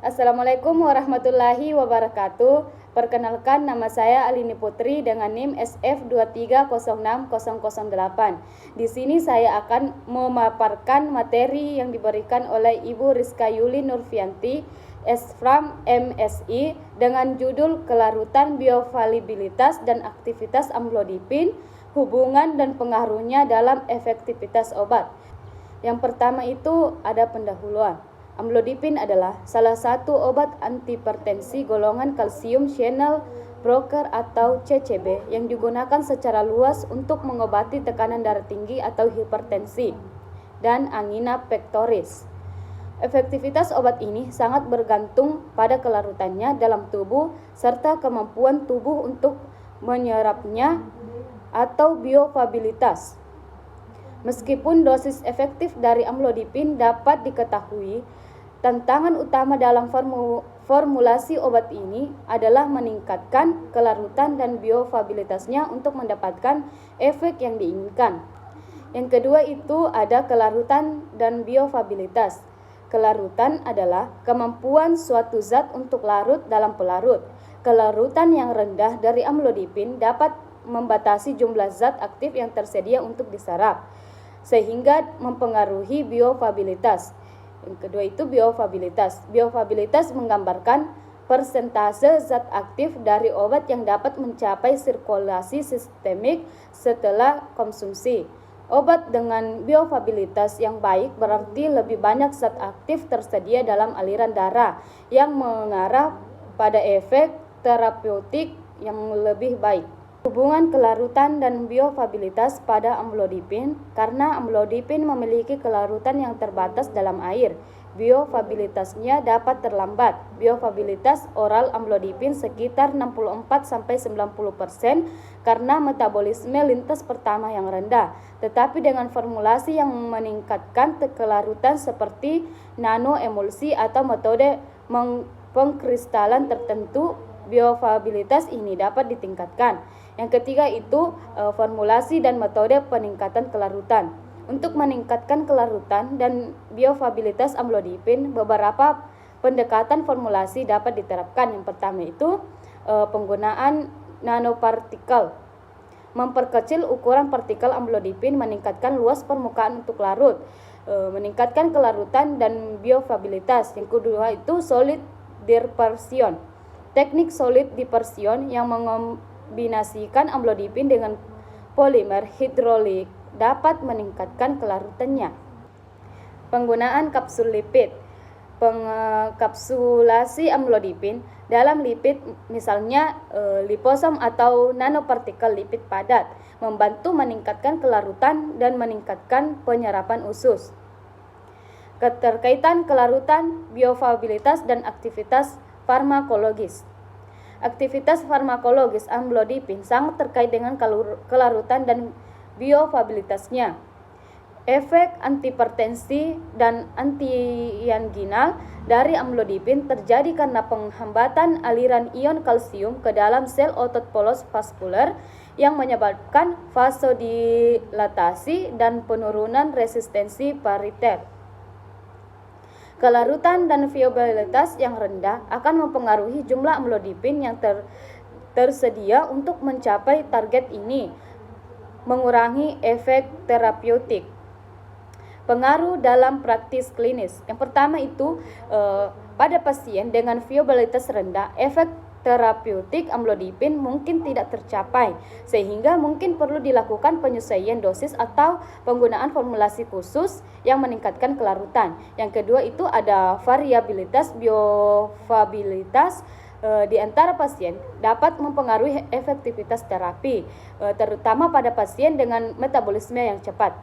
Assalamualaikum warahmatullahi wabarakatuh. Perkenalkan, nama saya Alini Putri dengan NIM SF2306008. Di sini saya akan memaparkan materi yang diberikan oleh Ibu Rizka Yuli Nurfianti, SFRAM MSI, dengan judul Kelarutan Bioavailabilitas dan Aktivitas Amlodipin, Hubungan dan Pengaruhnya dalam Efektivitas Obat. Yang pertama itu ada pendahuluan. Amlodipin adalah salah satu obat antihipertensi golongan kalsium channel blocker atau CCB yang digunakan secara luas untuk mengobati tekanan darah tinggi atau hipertensi dan angina pectoris. Efektivitas obat ini sangat bergantung pada kelarutannya dalam tubuh serta kemampuan tubuh untuk menyerapnya atau bioavailabilitas. Meskipun dosis efektif dari amlodipin dapat diketahui, tantangan utama dalam formulasi obat ini adalah meningkatkan kelarutan dan bioavailabilitasnya untuk mendapatkan efek yang diinginkan. Yang kedua itu ada kelarutan dan bioavailabilitas. Kelarutan adalah kemampuan suatu zat untuk larut dalam pelarut. Kelarutan yang rendah dari amlodipin dapat membatasi jumlah zat aktif yang tersedia untuk diserap, sehingga mempengaruhi bioavailabilitas. Yang kedua itu bioavailabilitas. Bioavailabilitas menggambarkan persentase zat aktif dari obat yang dapat mencapai sirkulasi sistemik setelah konsumsi. Obat dengan bioavailabilitas yang baik berarti lebih banyak zat aktif tersedia dalam aliran darah yang mengarah pada efek terapeutik yang lebih baik. Hubungan kelarutan dan bioavailabilitas pada amlodipin. Karena amlodipin memiliki kelarutan yang terbatas dalam air, bioavailabilitasnya dapat terlambat. Bioavailabilitas oral amlodipin sekitar 64-90% karena metabolisme lintas pertama yang rendah. Tetapi dengan formulasi yang meningkatkan kelarutan seperti nanoemulsi atau metode pengkristalan tertentu, bioavailabilitas ini dapat ditingkatkan. Yang ketiga itu formulasi dan metode peningkatan kelarutan. Untuk meningkatkan kelarutan dan bioavailabilitas amlodipin, beberapa pendekatan formulasi dapat diterapkan. Yang pertama itu penggunaan nanopartikel. Memperkecil ukuran partikel amlodipin meningkatkan luas permukaan untuk larut, meningkatkan kelarutan dan bioavailabilitas. Yang kedua itu solid dispersion. Teknik solid dispersion yang mengombinasikan amlodipin dengan polimer hidrolik dapat meningkatkan kelarutannya. Penggunaan kapsul lipid. Pengkapsulasi amlodipin dalam lipid, misalnya liposom atau nanopartikel lipid padat, membantu meningkatkan kelarutan dan meningkatkan penyerapan usus. Keterkaitan kelarutan, bioavailabilitas dan aktivitas farmakologis. Aktivitas farmakologis amlodipin sangat terkait dengan kelarutan dan bioavailabilitasnya. Efek antihipertensi dan antianginal dari amlodipin terjadi karena penghambatan aliran ion kalsium ke dalam sel otot polos vaskuler yang menyebabkan vasodilatasi dan penurunan resistensi pariter. Kelarutan dan bioavailabilitas yang rendah akan mempengaruhi jumlah amlodipin yang tersedia untuk mencapai target ini, mengurangi efek terapeutik. Pengaruh dalam praktis klinis. Yang pertama itu pada pasien dengan bioavailabilitas rendah, efek terapeutik amlodipin mungkin tidak tercapai, sehingga mungkin perlu dilakukan penyesuaian dosis atau penggunaan formulasi khusus yang meningkatkan kelarutan. Yang kedua itu ada variabilitas bioavailabilitas di antara pasien dapat mempengaruhi efektivitas terapi, terutama pada pasien dengan metabolisme yang cepat.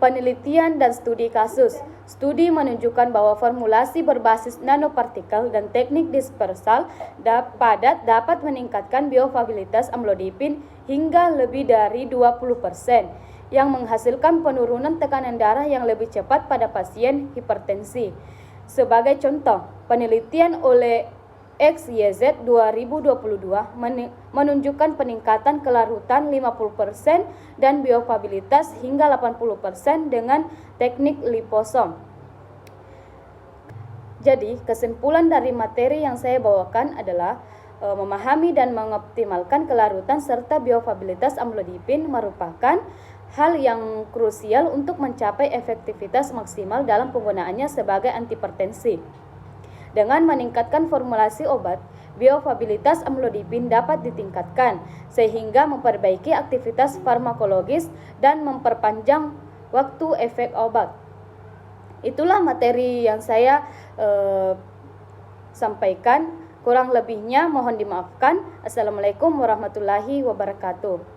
Penelitian dan studi kasus. Studi menunjukkan bahwa formulasi berbasis nanopartikel dan teknik dispersal padat dapat meningkatkan bioavailabilitas amlodipin hingga lebih dari 20%, yang menghasilkan penurunan tekanan darah yang lebih cepat pada pasien hipertensi. Sebagai contoh, penelitian oleh XYZ 2022 menunjukkan peningkatan kelarutan 50% dan bioavailabilitas hingga 80% dengan teknik liposom. Jadi, kesimpulan dari materi yang saya bawakan adalah memahami dan mengoptimalkan kelarutan serta biofabilitas amlodipin merupakan hal yang krusial untuk mencapai efektivitas maksimal dalam penggunaannya sebagai antihipertensi. Dengan meningkatkan formulasi obat, biofabilitas amlodipin dapat ditingkatkan sehingga memperbaiki aktivitas farmakologis dan memperpanjang waktu efek obat. Itulah materi yang saya sampaikan. Kurang lebihnya mohon dimaafkan. Assalamualaikum warahmatullahi wabarakatuh.